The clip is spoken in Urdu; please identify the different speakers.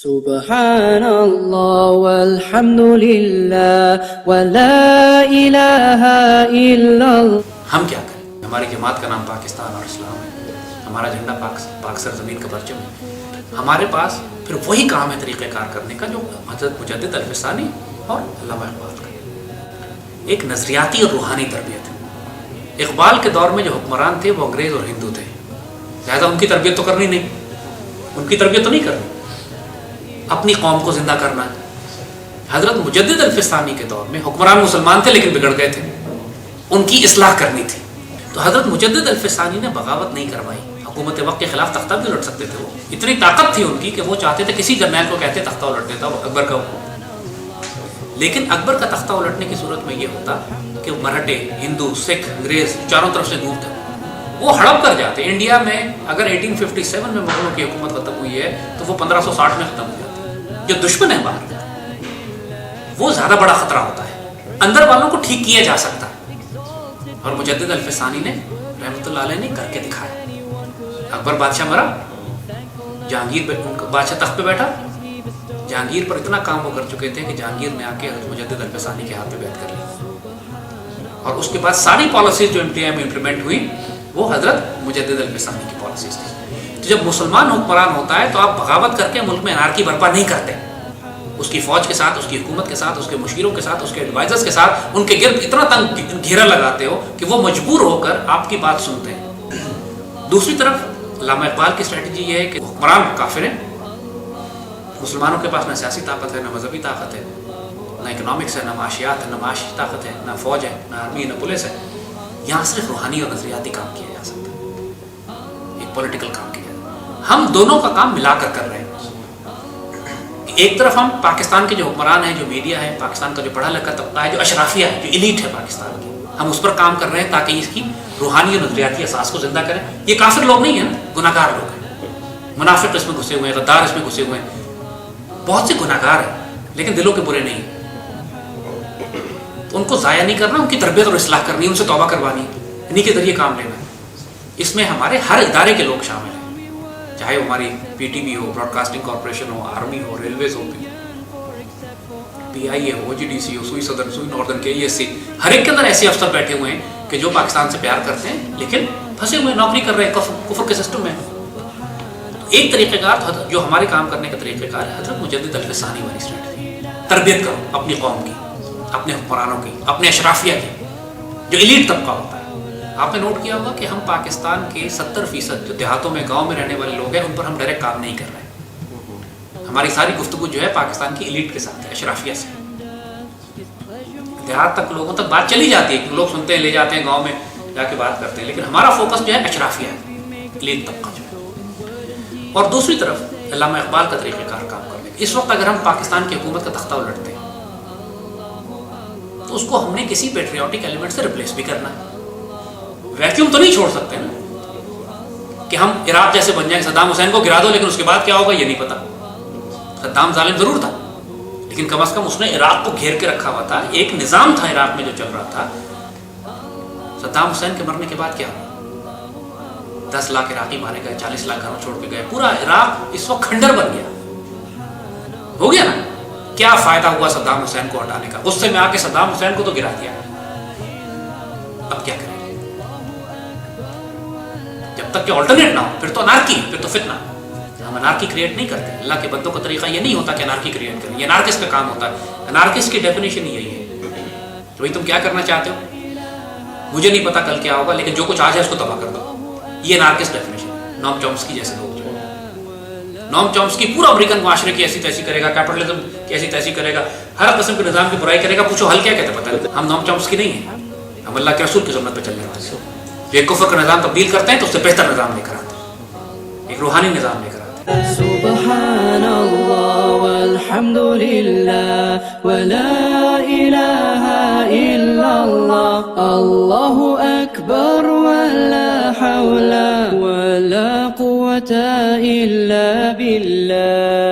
Speaker 1: سبحان اللہ والحمد للہ ولا الہ الا اللہ.
Speaker 2: ہم کیا کریں؟ ہماری جماعت کا نام پاکستان اور اسلام ہے، ہمارا جھنڈا پاک سرزمین کا پرچم ہے. ہمارے پاس پھر وہی کام ہے طریقہ کار کرنے کا جو حضرت مجدد الفسانی اور علامہ اقبال کا. ایک نظریاتی اور روحانی تربیت ہے. اقبال کے دور میں جو حکمران تھے وہ انگریز اور ہندو تھے، لہذا ان کی تربیت تو کرنی نہیں، ان کی تربیت تو نہیں کرنی، اپنی قوم کو زندہ کرنا ہے. حضرت مجدد الفسانی کے دور میں حکمران مسلمان تھے لیکن بگڑ گئے تھے، ان کی اصلاح کرنی تھی. تو حضرت مجدد الفسانی نے بغاوت نہیں کروائی. حکومت وقت کے خلاف تختہ بھی الٹ سکتے تھے، وہ اتنی طاقت تھی ان کی کہ وہ چاہتے تھے کسی جرنیل کو کہتے تختہ الٹ دیتا وہ اکبر کا. لیکن اکبر کا تختہ الٹنے کی صورت میں یہ ہوتا کہ مراٹھے، ہندو، سکھ، انگریز چاروں طرف سے دور تھے، وہ ہڑپ کر جاتے. انڈیا میں اگر 1857 میں مغلوں کی حکومت ختم ہوئی ہے تو وہ 1560 میں ختم ہو جاتی. جو دشمن ہے باہر وہ زیادہ بڑا خطرہ ہوتا ہے، اندر والوں کو ٹھیک کیا جا سکتا ہے. اور مجدد الفسانی نے رحمۃ اللہ علیہ نے کر کے دکھایا. اکبر بادشاہ مرا، جہانگیر بادشاہ تخت پہ بیٹھا. جہانگیر پر اتنا کام وہ کر چکے تھے کہ جہانگیر نے آ کے حضرت مجدد الفسانی کے ہاتھ پہ بیعت کر لی، اور اس کے بعد ساری پالیسیز جو انڈیا میں امپلیمنٹ ہوئی وہ حضرت مجدد الفسانی کی پالیسیز تھی. تو جب مسلمان حکمران ہوتا ہے تو آپ بغاوت کر کے ملک میں انارکی برپا نہیں کرتے. اس کی فوج کے ساتھ، اس کی حکومت کے ساتھ، اس کے مشیروں کے ساتھ، اس کے ایڈوائزرز کے ساتھ ان کے گرد اتنا تنگ گھیرا لگاتے ہو کہ وہ مجبور ہو کر آپ کی بات سنتے ہیں. دوسری طرف علامہ اقبال کی اسٹریٹجی یہ ہے کہ حکمران کافر ہیں، مسلمانوں کے پاس نہ سیاسی طاقت ہے، نہ مذہبی طاقت ہے، نہ اکنامکس ہے، نہ معاشیات ہے، نہ معاشی طاقت ہے، نہ فوج ہے، نہ آرمی، نہ پولیس ہے. یہاں صرف روحانی اور نظریاتی کام کیا جا سکتا ہے، ایک پولیٹیکل کام کیا. ہم دونوں کا کام ملا کر رہے ہیں. ایک طرف ہم پاکستان کے جو حکمران ہیں، جو میڈیا ہے، پاکستان کا جو پڑھا لکھا طبقہ ہے، جو اشرافیہ ہے، جو ایلیٹ ہے پاکستان کی، ہم اس پر کام کر رہے ہیں تاکہ اس کی روحانی اور نظریاتی اساس کو زندہ کریں. یہ کافر لوگ نہیں ہیں، گناہ گار لوگ ہیں، منافق اس میں گھسے ہوئے ہیں، غدار اس میں گھسے ہوئے ہیں، بہت سے گناہ گار ہیں لیکن دلوں کے برے نہیں ہیں. تو ان کو ضائع نہیں کرنا، ان کی تربیت اور اصلاح کرنی، ان سے توبہ کروانی، انہیں کے ذریعے کام لینا. اس میں ہمارے ہر ادارے کے لوگ شامل ہیں، چاہے وہ ہماری پی ٹی وی ہو، براڈ کاسٹنگ کارپوریشن ہو، آرمی ہو، ریلویز ہو، پی آئی اے ہو، او جی ڈی سی ہو، سوئی صدر، سوئی ناردرن، کے ای ایس سی. ہر ایک کے اندر ایسے افسر بیٹھے ہوئے ہیں کہ جو پاکستان سے پیار کرتے ہیں لیکن پھنسے ہوئے نوکری کر رہے ہیں کفر کے سسٹم میں. ایک طریقہ کار جو ہمارے کام کرنے کا طریقہ کار ہے حضرت مجدد الفسانی والی اسٹریٹجی. تربیت کرو اپنی قوم کی، اپنے حکمرانوں کی، اپنے اشرافیہ کی، جو ایلیٹ طبقہ ہوتا ہے. آپ نے نوٹ کیا ہوگا کہ ہم پاکستان کے 70% جو دیہاتوں میں، گاؤں میں رہنے والے لوگ ہیں، ان پر ہم ڈائریکٹ کام نہیں کر رہے. ہماری ساری گفتگو جو ہے پاکستان کی ایلیٹ کے ساتھ ہے، اشرافیہ سے. دیہات تک لوگوں تک بات چلی جاتی ہے، لوگ سنتے ہیں، لے جاتے ہیں، گاؤں میں جا کے بات کرتے ہیں، لیکن ہمارا فوکس جو ہے اشرافیہ ہے، ایلیٹ طبقہ جو ہے. اور دوسری طرف علامہ اقبال کا طریقہ کار کام کرنے. اس وقت اگر ہم پاکستان کی حکومت کا تختہ الٹتے ہیں تو اس کو ہم نے کسی پیٹریوٹک ایلیمنٹ سے ریپلیس بھی کرنا ہے. ویکیوم تو نہیں چھوڑ سکتے نا کہ ہم عراق جیسے بن جائیں، صدام حسین کو گرا دو لیکن اس کے بعد کیا ہوگا یہ نہیں پتا. صدام ظالم ضرور تھا لیکن کم از کم اس نے عراق کو گھیر کے رکھا ہوا تھا. ایک نظام تھا عراق میں جو چل رہا تھا. صدام حسین کے مرنے کے بعد کیا ہوا؟ 10 لاکھ عراقی مارے گئے، 40 لاکھ گھروں چھوڑ کے گئے. پورا عراق اس وقت کھنڈر بن گیا. ہو گیا نا. کیا فائدہ ہوا صدام حسین کو ہٹانے کا؟ غصے میں آ کے صدام حسین کو تو گرا دیا. اب کیا کریں؟ جب تک کہ آلٹرنیٹ نہ ہو پھر تو انارکی، پھر تو فتنہ. ہم انارکی کریٹ نہیں کرتے. اللہ کے بندوں کا طریقہ یہ نہیں ہوتا کہ انارکی کریٹ کریں. یہ انارکسٹ کا کام ہوتا ہے. انارکسٹ کی ڈیفینیشن یہی ہے کہ بھائی تم کیا کرنا چاہتے ہو، مجھے نہیں پتا کل کیا ہوگا لیکن جو کچھ آج ہے اس کو تباہ کر دو. یہ انارکسٹ ڈیفینیشن ہے. نوم چومسکی جیسے لوگ جو نوم چومسکی پورا امریکن معاشرے کی ایسی تیسی کرے گا، کیپٹلزم کی ایسی تیسی کرے گا، ہر قسم کے نظام کی برائی کرے گا. پوچھو حل کیا کہتے پتہ نہیں. ہم نوم چومسکی نہیں ہیں، ہم اللہ کے رسول کی سنت پہ چلنے والے ہیں. ایک کفر کا نظام تبدیل کرتے ہیں تو اس سے بہتر نظام لے کر آتے ہیں، ایک روحانی نظام لے کر آتے ہیں.
Speaker 1: سبحان اللہ والحمد للہ ولا الہ الا اللہ اللہ اکبر ولا حول ولا قوة الا باللہ.